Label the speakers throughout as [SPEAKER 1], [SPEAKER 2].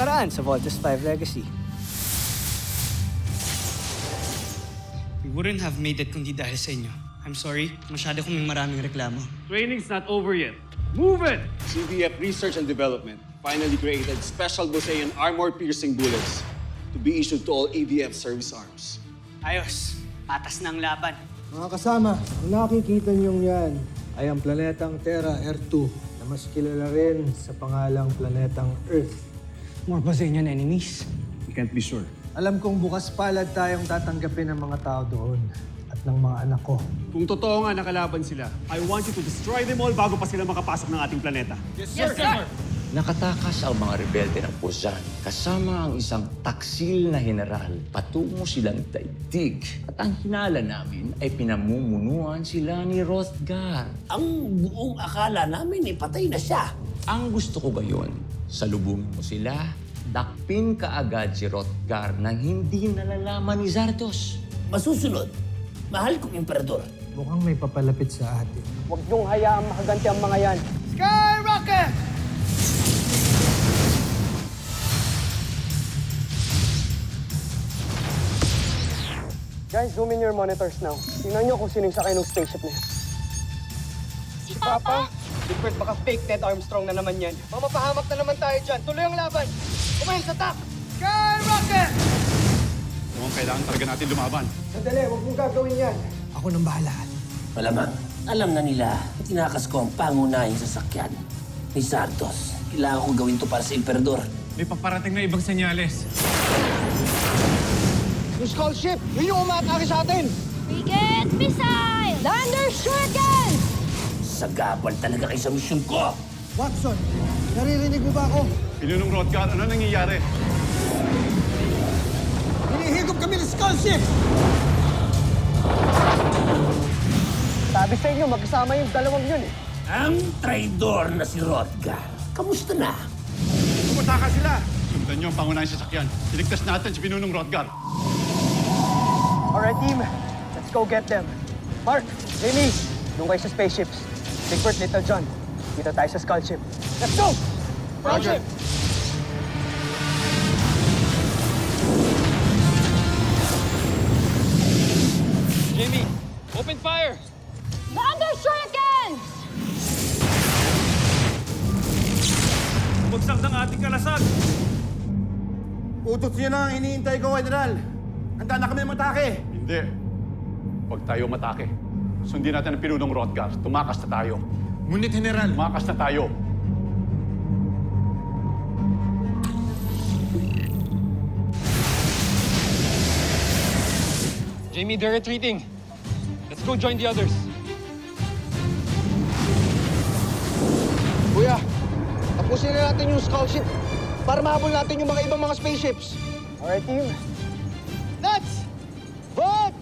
[SPEAKER 1] nakaraan sa Voltes 5 Legacy.
[SPEAKER 2] We wouldn't have made it kundi dahil sa inyo. I'm sorry, masyado kaming maraming reklamo.
[SPEAKER 3] Training's not over yet. Move it!
[SPEAKER 4] CDF Research and Development finally created special Busean armor-piercing bullets to be issued to all ADF service arms.
[SPEAKER 2] Ayos, patas na ang laban.
[SPEAKER 5] Mga kasama, ang nakikita niyong yan ay ang planetang Terra R2 na mas kilala rin sa pangalang planetang Earth.
[SPEAKER 1] More Bosenian enemies.
[SPEAKER 4] We can't be sure.
[SPEAKER 5] Alam kong bukas palad tayong tatanggapin ng mga tao doon at ng mga anak ko.
[SPEAKER 3] Kung totoo nga nakalaban sila, I want you to destroy them all bago pa sila makapasok ng ating planeta.
[SPEAKER 6] Yes, sir! Nakatakas ang mga rebelde ng Puzan kasama ang isang taksil na general. Patungo silang daigdig. At ang hinala namin ay pinamumunuan sila ni Hrothgar.
[SPEAKER 7] Ang buong akala namin ay patay na siya.
[SPEAKER 6] Ang gusto ko gayon, salubungin mo sila, dakpin kaagad si Hrothgar nang hindi nalalaman ni Zardos.
[SPEAKER 7] Masusunod, mahal kong emperador.
[SPEAKER 5] Mukhang may papalapit sa atin.
[SPEAKER 1] Huwag niyong hayaang makaganti ang mga yan. Skyrocket! Guys, zoom in your monitors now. Tingnan niyo kung sinong sakay ng spaceship na yan.
[SPEAKER 8] Si Papa?
[SPEAKER 1] Bigford, baka fake Ted Armstrong na naman yan. Mamapahamak na naman tayo dyan. Tuloy ang laban. Kumain sa attack! Skyrocket!
[SPEAKER 4] Mukhang kailangan talaga natin lumaban.
[SPEAKER 5] Sandali, huwag mong gagawin yan. Ako nang bahala.
[SPEAKER 7] Malamang, alam na nila na tinakas ko ang pangunahing sasakyan ni Zardos. Kailangan ko gawin to para sa emperador.
[SPEAKER 3] May paparating na ibang senyales.
[SPEAKER 1] Yung skull ship! Yun yung umaatake sa atin!
[SPEAKER 8] Frigate Missile! Lander Shuriken!
[SPEAKER 7] Sagabal talaga kayo sa misyon ko!
[SPEAKER 5] Watson, naririnig mo ba ako?
[SPEAKER 4] Pinunong Hrothgar, ano nangyayari?
[SPEAKER 5] Hinihigop kami ng skull ship!
[SPEAKER 1] Sabi sa inyo, magkasama yung dalawang yun eh.
[SPEAKER 7] Ang traidor na si Hrothgar. Kamusta na?
[SPEAKER 4] Pumataka sila! Sundan niyo ang pangunahing sasakyan. Iligtas natin si Pinunong Hrothgar.
[SPEAKER 1] Alright, team. Let's go get them. Mark, Jamie, doon kayo sa spaceships. Bigford, Little John, dito tayo sa skull ship. Let's go!
[SPEAKER 4] Roger.
[SPEAKER 3] Jamie, open fire!
[SPEAKER 8] Lander Shuriken!
[SPEAKER 3] Bugsak ng ating kalasag!
[SPEAKER 9] Utos niyo na ang hinihintay ko, General. Handa na kami matake.
[SPEAKER 4] Hindi. Huwag tayo matake. Sundin natin ang Pinunong Hrothgar. Tumakas na tayo.
[SPEAKER 9] Ngunit, General,
[SPEAKER 4] Tumakas na tayo.
[SPEAKER 3] Jamie, they're retreating. Let's go join the others.
[SPEAKER 1] Kuya, tapusin na natin yung skull ship para mahabol natin yung mga ibang mga spaceships. Alright, team. Let's vote!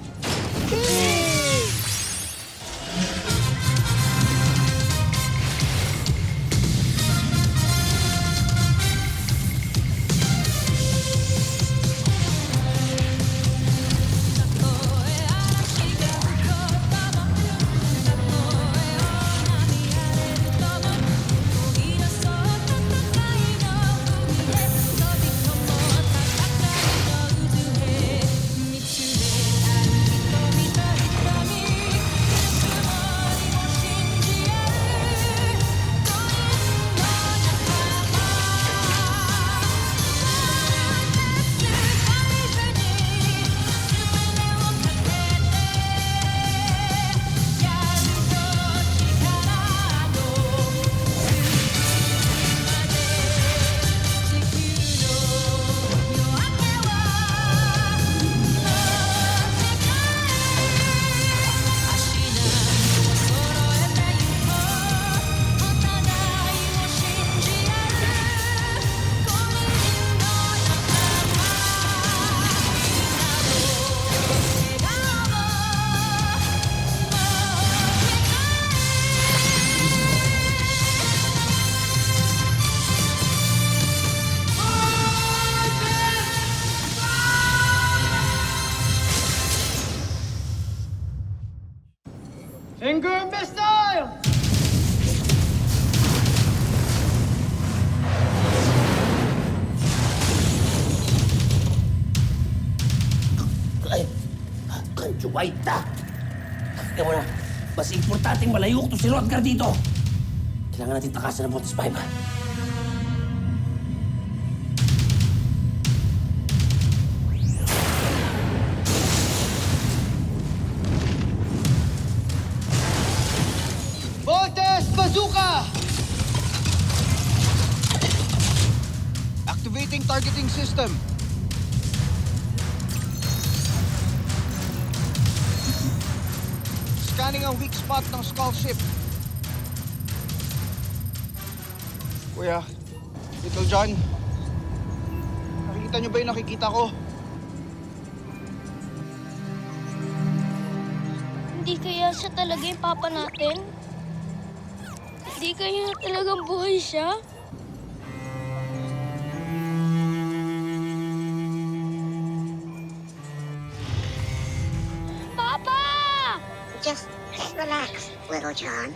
[SPEAKER 1] Finger missile!
[SPEAKER 7] Chuwaita! Teka mo na, mas importanteng malayo ko to si Rodgar dito. Kailangan natin takasan ng Voltes 5, ha?
[SPEAKER 1] Voltes Bazooka! Activating targeting system. Scanning ang weak spot ng Skull Ship. Kuya, Little John, nakikita niyo ba yung nakikita ko?
[SPEAKER 8] Hindi kaya siya talaga yung papa natin? Hindi kaya talagang buhay siya? Papa!
[SPEAKER 10] Just relax, little John.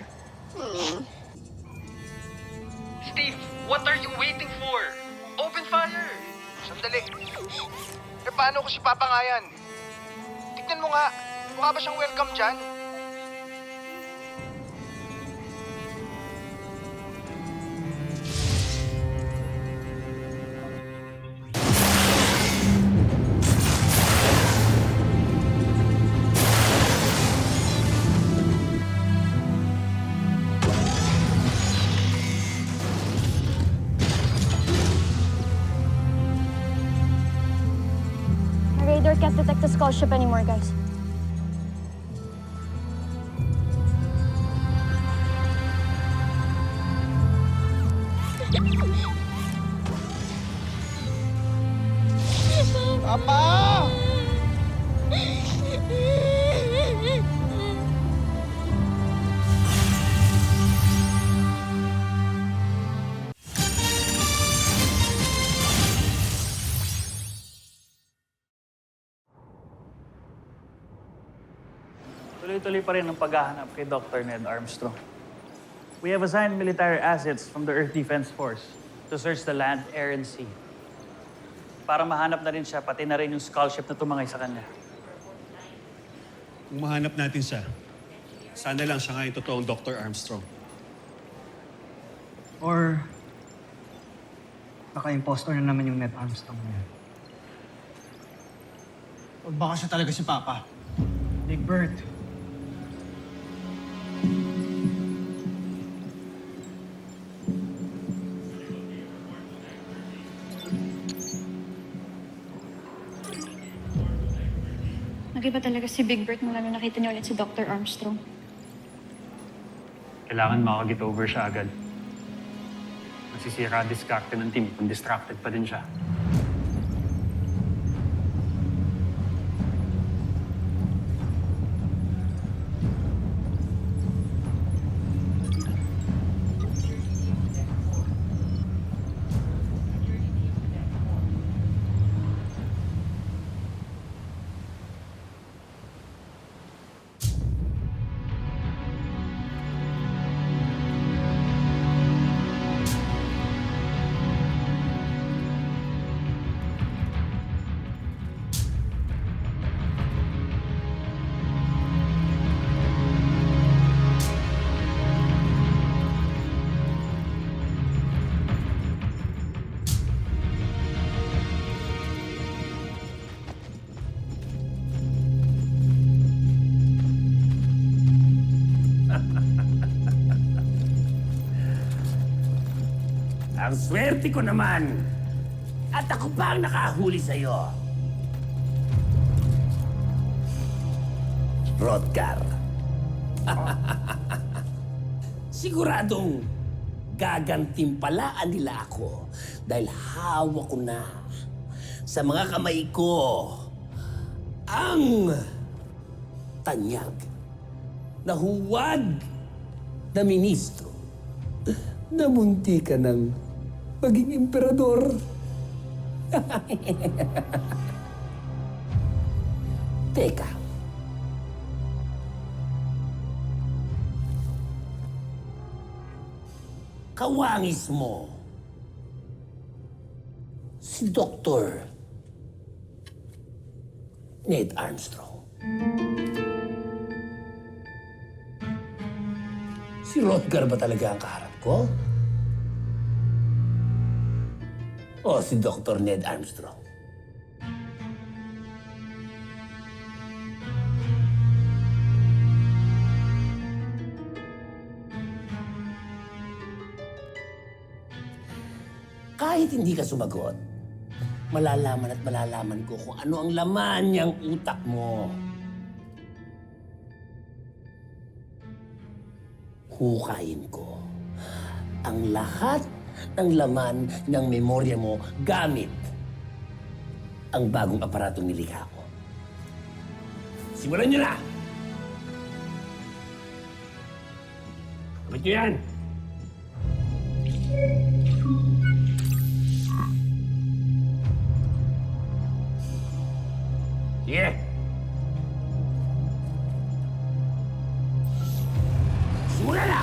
[SPEAKER 1] Steve, what are you waiting for? Open fire! Sandali. Eh, paano ko si Papa nga yan? Tignan mo nga, mukha ba siyang welcome dyan?
[SPEAKER 8] The radar can't detect the Skull Ship anymore, guys.
[SPEAKER 1] Papa!
[SPEAKER 11] Tuloy-tuloy pa rin ang paghahanap kay Dr. Ned Armstrong. We have assigned military assets from the Earth Defense Force to search the land, air, and sea. Para mahanap na rin siya, pati na rin yung skull ship na tumangay sa kanya.
[SPEAKER 3] Kung mahanap natin siya, sana lang siya nga yung totoong Dr. Armstrong.
[SPEAKER 2] Or baka impostor na naman yung Ned Armstrong na yan.
[SPEAKER 1] O baka siya talaga si Papa.
[SPEAKER 2] Big Bird.
[SPEAKER 8] Nag-iba talaga si Big Bird mula nung nakita niyo ulit si Dr. Armstrong.
[SPEAKER 11] Kailangan makag-get over siya agad. Nasisira ang diskarte ng team kung distracted pa din siya.
[SPEAKER 7] Ang swerte ko naman. At ako pa ang nakahuli sa'yo. Rodgar. Siguradong gagantimpalaan nila ako dahil hawak ko na sa mga kamay ko ang tanyag na huwag na ministro na munti ka ng maging emperador. Teka. Kawangis mo si Dr. Ned Armstrong. Si Rodgar ba talaga ang kaharap ko? O si Dr. Ned Armstrong? Kahit hindi ka sumagot, malalaman at malalaman ko kung ano ang laman niyang utak mo. Hukayin ko ang lahat ng laman ng memorya mo gamit ang bagong aparatong nilikha ko. Simulan niyo na! Kapit niyo yan! Sige! Simulan na!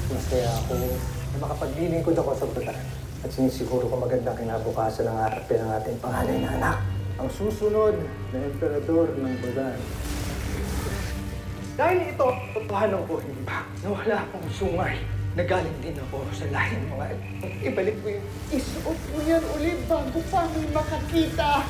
[SPEAKER 5] Masaya ako na makapaglilingkod ako sa batas at sinisiguro ko magandang kinabukasan ng harapin ng ating panganay na anak. Ang susunod na emperador ng Bagan. Dahil ito, totohanan ko rin ba na wala akong sungay. Nagaling din ako sa lahing mga ibalik mo yung isuot mo yan ulit bago pa may makakita.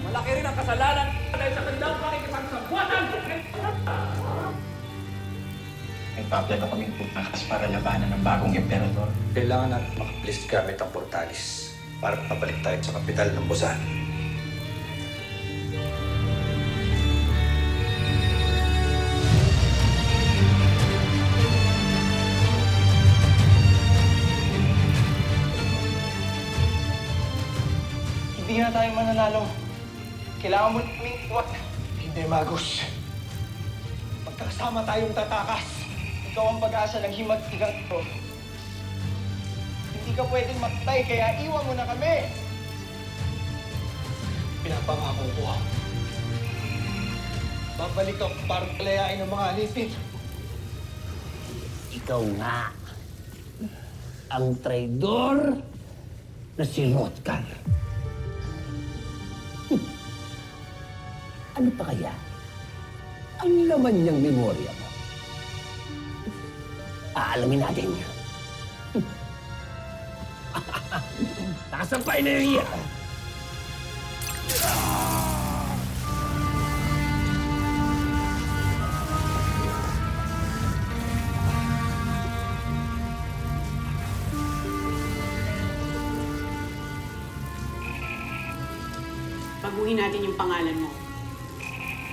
[SPEAKER 12] Malaki rin ang kasalanan dahil sa kanilang pakikipagsabuatan.
[SPEAKER 13] Nagpa-apply ka kaming putakas para labanan ng bagong emperador.
[SPEAKER 5] Kailangan natin makaplist gamit ang portalis para pabalik tayo sa kapital ng Busan.
[SPEAKER 2] Hindi na tayo mananalo. Kailangan mo naming iwat.
[SPEAKER 5] Hindi, Magus. Magkasama tayong tatakas.
[SPEAKER 2] Ikaw ang pag-asa ng himag-tigang ito. Hindi ka pwedeng matay, kaya iwan mo na kami.
[SPEAKER 5] Pinapangako ko. Babalik ako para palayain ang mga alipin.
[SPEAKER 7] Ikaw nga ang traidor na si Rodgar. Ano pa kaya ang laman niyang memorya mo? Aalamin natin. Nakasampay na yung iya.
[SPEAKER 14] Baguhin natin yung pangalan mo.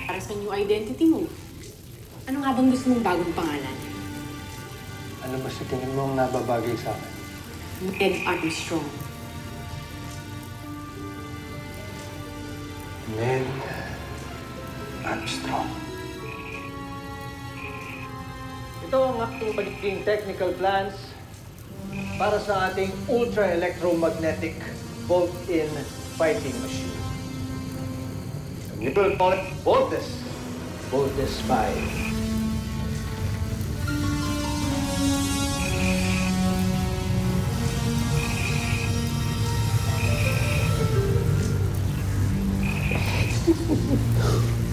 [SPEAKER 14] Para sa new identity mo. Ano nga bang gusto mong bagong pangalan?
[SPEAKER 5] Ano ba sa tingin mo ang nababagay sa akin?
[SPEAKER 14] Ned Armstrong.
[SPEAKER 5] Ned Armstrong. Ito ang aking magiging technical plans para sa ating ultra-electromagnetic bolt-in fighting machine. We will call it Voltes. Voltes 5.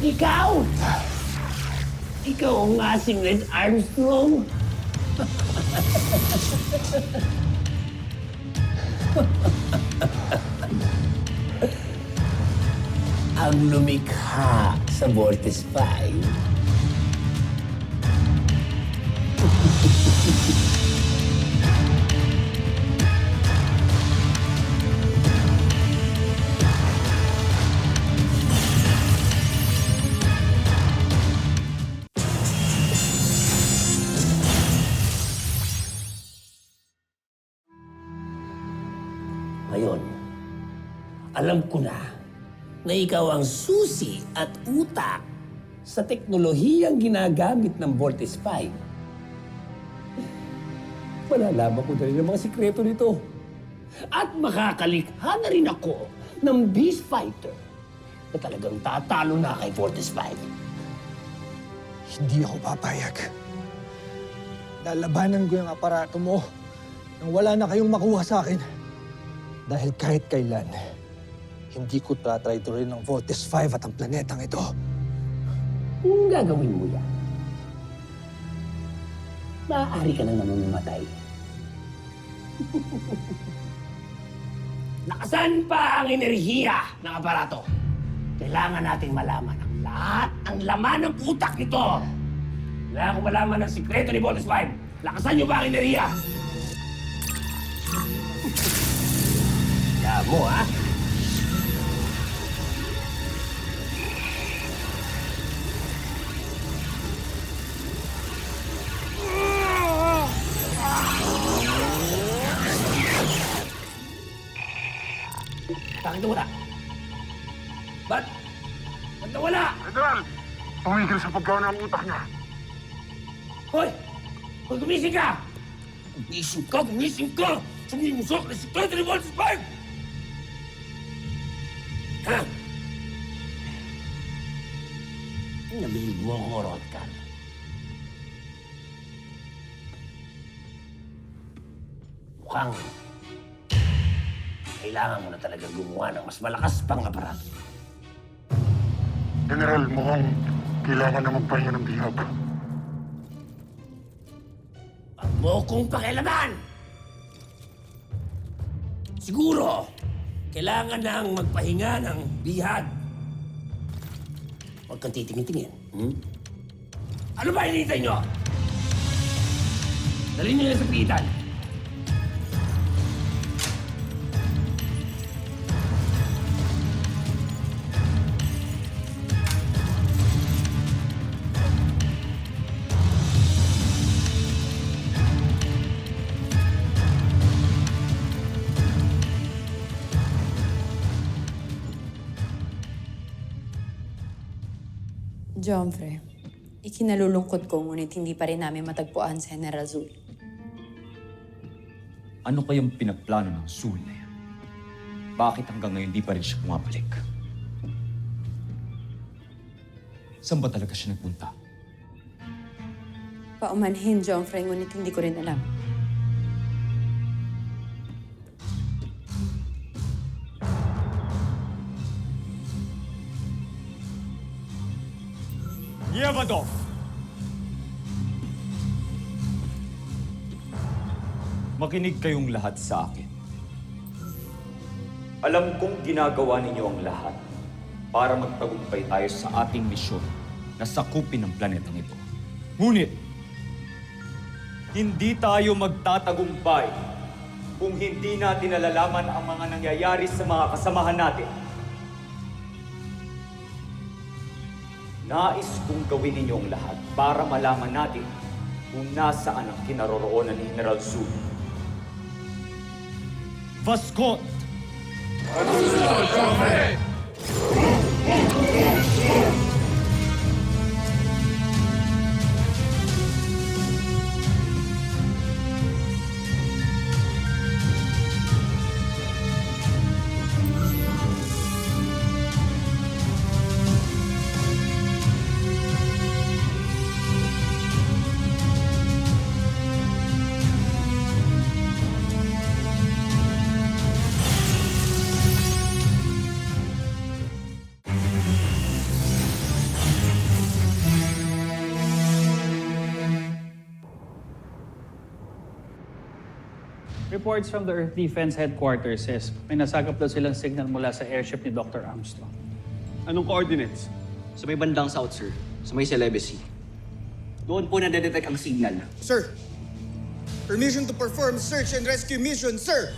[SPEAKER 7] Ikaw! Ikaw ang asing Ned Armstrong. Ang lumikha sa Vortex 5. Ngayon, alam ko na ikaw ang susi at utak sa teknolohiyang ginagamit ng Vortex 5. Malalaman ko na rin ang mga sikreto nito. At makakalikha na rin ako ng Beast Fighter na talagang tatalo na kay Fortis 5.
[SPEAKER 5] Hindi ako papayag. Lalabanan ko yung aparato mo nang wala na kayong makuha sa akin. Dahil kahit kailan, hindi ko tatrayturin ng Voltes 5 at ang planetang ito.
[SPEAKER 7] Kung gagawin mo yan, maaari ka na naman mamatay. Nakasan pa ang enerhiya ng aparato? Kailangan nating malaman ang lahat ng laman ng utak nito. Kailangan ko malaman ang sikreto ni Voltes 5. Lakasan niyo ba ang enerhiya? Kaya mo, ha? Bakit nawala? Ba't nawala?
[SPEAKER 9] General, tumigil sa paggawa ng utak niya.
[SPEAKER 7] Hoy! Hoy, gumising ka! Gumising ka! Gumising ka! Sumimusok na sikreto ni Voltes 5! Ha? Nabilig mo ako, Rodkan. Mukhang kailangan mo na talaga gumawa ng mas malakas pang aparato.
[SPEAKER 9] General, mukhang kailangan na magpahinga ng bihag.
[SPEAKER 7] Huwag mo kong pakialaman! Siguro, kailangan nang magpahinga ng bihag. Huwag kang titingin-tingin. Ano ba hinihintay nyo? Dalhin nyo yan sa pitan.
[SPEAKER 14] Jomfre, ikinalulungkot ko ngunit hindi pa rin namin matagpuan si General Zul.
[SPEAKER 6] Ano kayang pinagplano ng Zul na yan? Bakit hanggang ngayon di pa rin siya pumabalik? Saan ba talaga siya nagpunta?
[SPEAKER 14] Paumanhin, Jomfre, ngunit hindi ko rin alam.
[SPEAKER 3] Yevadov!
[SPEAKER 6] Makinig kayong lahat sa akin. Alam kong ginagawa ninyo ang lahat para magtagumpay tayo sa ating misyon na sakupin ang planetang ito. Ngunit, hindi tayo magtatagumpay kung hindi natin nalalaman ang mga nangyayari sa mga kasamahan natin. Nais kong gawin ninyo ang lahat para malaman natin kung nasaan ang kinaroroonan ni General Zul.
[SPEAKER 3] Vascot!
[SPEAKER 11] Reports from the Earth Defense Headquarters says may nasagap daw silang signal mula sa airship ni Dr. Armstrong.
[SPEAKER 3] Anong coordinates?
[SPEAKER 2] Sa may bandang south, sir. Sa may Celebes Sea. Doon po nadedetect ang signal.
[SPEAKER 15] Sir, permission to perform search and rescue mission, sir!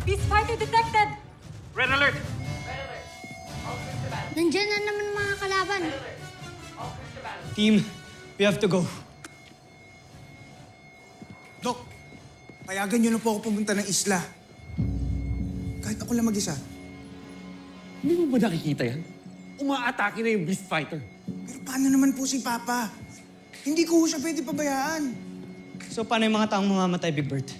[SPEAKER 14] Beast Fighter detected!
[SPEAKER 3] Red alert!
[SPEAKER 10] Nandiyan na naman mga kalaban.
[SPEAKER 2] Team, we have to go.
[SPEAKER 15] Doc, Payagan niyo na po ako pumunta ng isla. Kahit ako lang mag-isa.
[SPEAKER 3] Hindi mo ba nakikita yan? Umaatake na yung Beast Fighter.
[SPEAKER 15] Pero paano naman po si Papa? Hindi ko siya pwede pabayaan.
[SPEAKER 2] So paano yung mga taong mamamatay, Big Bert?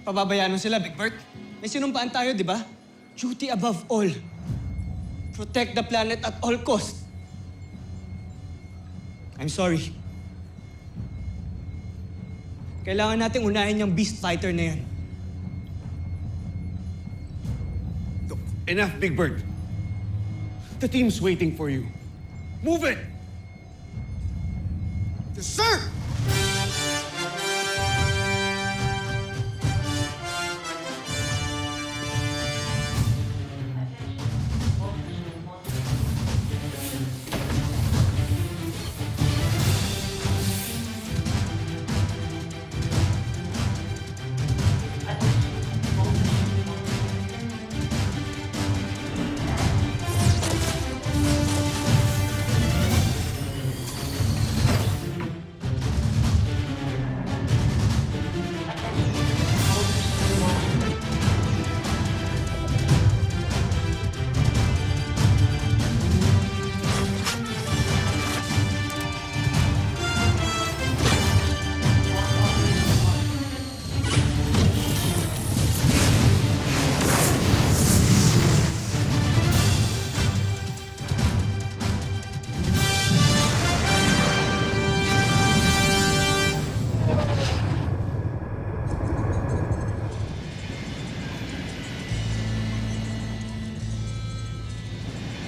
[SPEAKER 2] Pababayaan mo sila, Big Bert? May sinumpaan tayo, di ba? Duty above all. Protect the planet at all costs. I'm sorry. Kailangan nating unahin yung Beast Fighter na yan.
[SPEAKER 3] Enough, Big Bird. The team's waiting for you. Move it!
[SPEAKER 15] Yes, sir!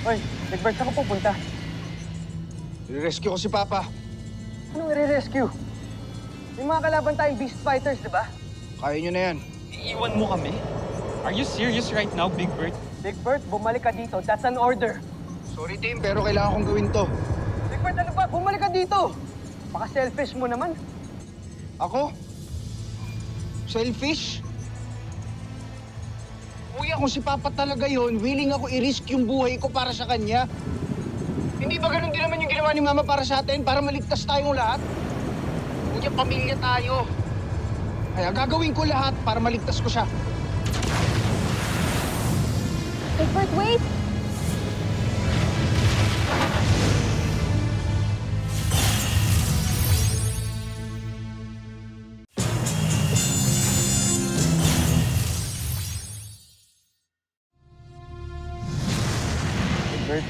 [SPEAKER 5] Hoy, Big Bird, saan ka pupunta?
[SPEAKER 1] I-rescue ko si Papa.
[SPEAKER 5] Anong i-rescue? May mga kalaban tayong Beast Fighters, di ba?
[SPEAKER 1] Kaya nyo na yan.
[SPEAKER 12] Iiwan mo kami? Are you serious right now, Big Bird?
[SPEAKER 5] Big Bird, bumalik ka dito. That's an order.
[SPEAKER 1] Sorry, team, pero kailangan kong gawin to.
[SPEAKER 5] Big Bird, ano ba? Bumalik ka dito! Baka selfish mo naman.
[SPEAKER 1] Ako? Selfish? Kuya, kung si Papa talaga yon, willing ako i-risk yung buhay ko para sa kanya. Hindi ba ganun din naman yung ginawa ni Mama para sa atin, para maligtas tayong lahat? Kuya, pamilya tayo. Kaya gagawin ko lahat para maligtas ko siya.
[SPEAKER 8] Big Bird, wait!
[SPEAKER 5] Bert,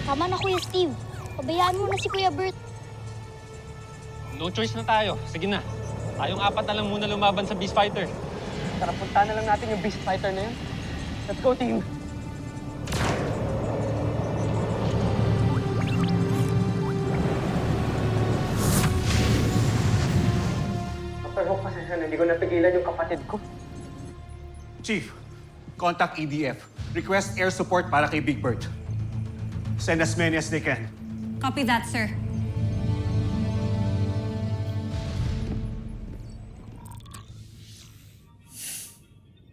[SPEAKER 8] Tama na, Kuya Steve. Pabayaan mo na si Kuya Bert.
[SPEAKER 12] No choice na tayo. Sige na. Tayong apat na lang muna lumaban sa Beast Fighter.
[SPEAKER 5] tara punta na lang natin yung Beast Fighter na yun. Let's go, team! Pero pasensya na, hindi ko napigilan yung kapatid ko.
[SPEAKER 3] Chief, contact EDF. Request air support para kay Big Bird. Send as many as they can.
[SPEAKER 10] Copy that, sir.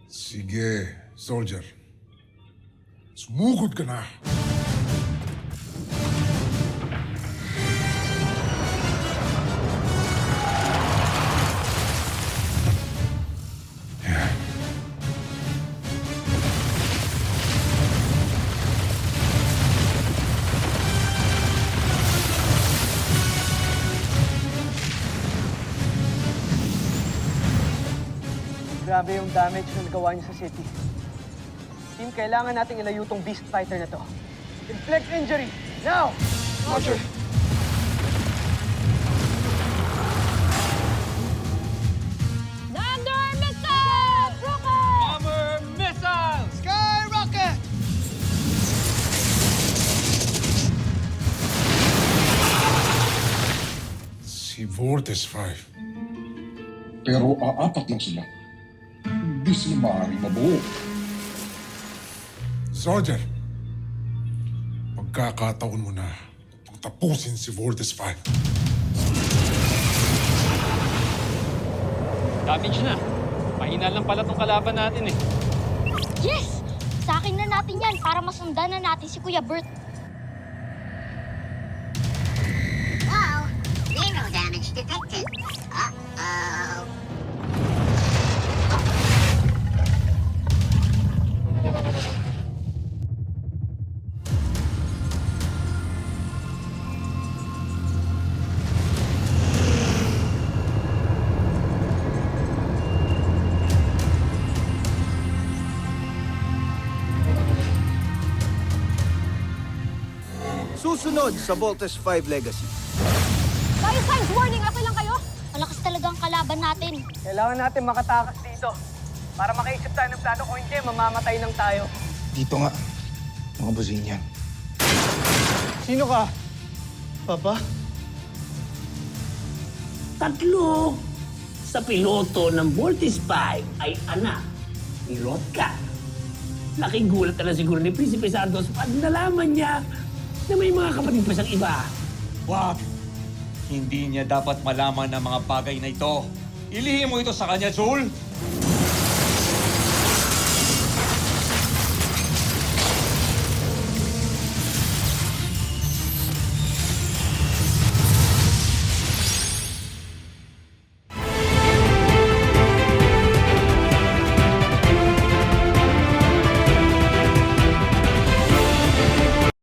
[SPEAKER 16] Sige, soldier. Sumugod ka na.
[SPEAKER 5] Grabe yung damage na nagawa niyo sa city. Team, kailangan nating ilayo tong Beast Fighter na to. Inflict injury! Now!
[SPEAKER 1] Roger.
[SPEAKER 8] Thunder Missile! Rocket!
[SPEAKER 12] Bomber Missile!
[SPEAKER 15] Sky Rocket!
[SPEAKER 16] Si Vortex 5. Pero aapat lang sila. Hindi sila maaaring mabuo. Soldier, pagkakataon mo na upang tapusin si Vortex 5.
[SPEAKER 12] Damage na. Mahina lang pala tong kalaban natin eh.
[SPEAKER 8] Yes! Sa akin na natin yan para masundan na natin si Kuya Bert.
[SPEAKER 10] Wow, zero damage detected. Uh-oh.
[SPEAKER 1] Susunod sa Voltes 5 Legacy.
[SPEAKER 10] Tayo, Signs! Warning! Okay lang kayo? Malakas talaga ang kalaban natin.
[SPEAKER 2] Kailangan natin makatakas dito. Para makaisip tayo ng plano, kung hindi, mamamatay lang tayo.
[SPEAKER 9] Dito nga. Mga busin yan.
[SPEAKER 2] Sino ka? Papa?
[SPEAKER 7] Tatlo sa piloto ng Voltes 5 ay anak ni Rotka. Laking gulat na siguro ni Prinsipe Santos pag nalaman niya na may mga kapatid pa siyang iba.
[SPEAKER 6] Wag! Hindi niya dapat malaman ng mga bagay na ito. Ilihim mo ito sa kanya, Joel!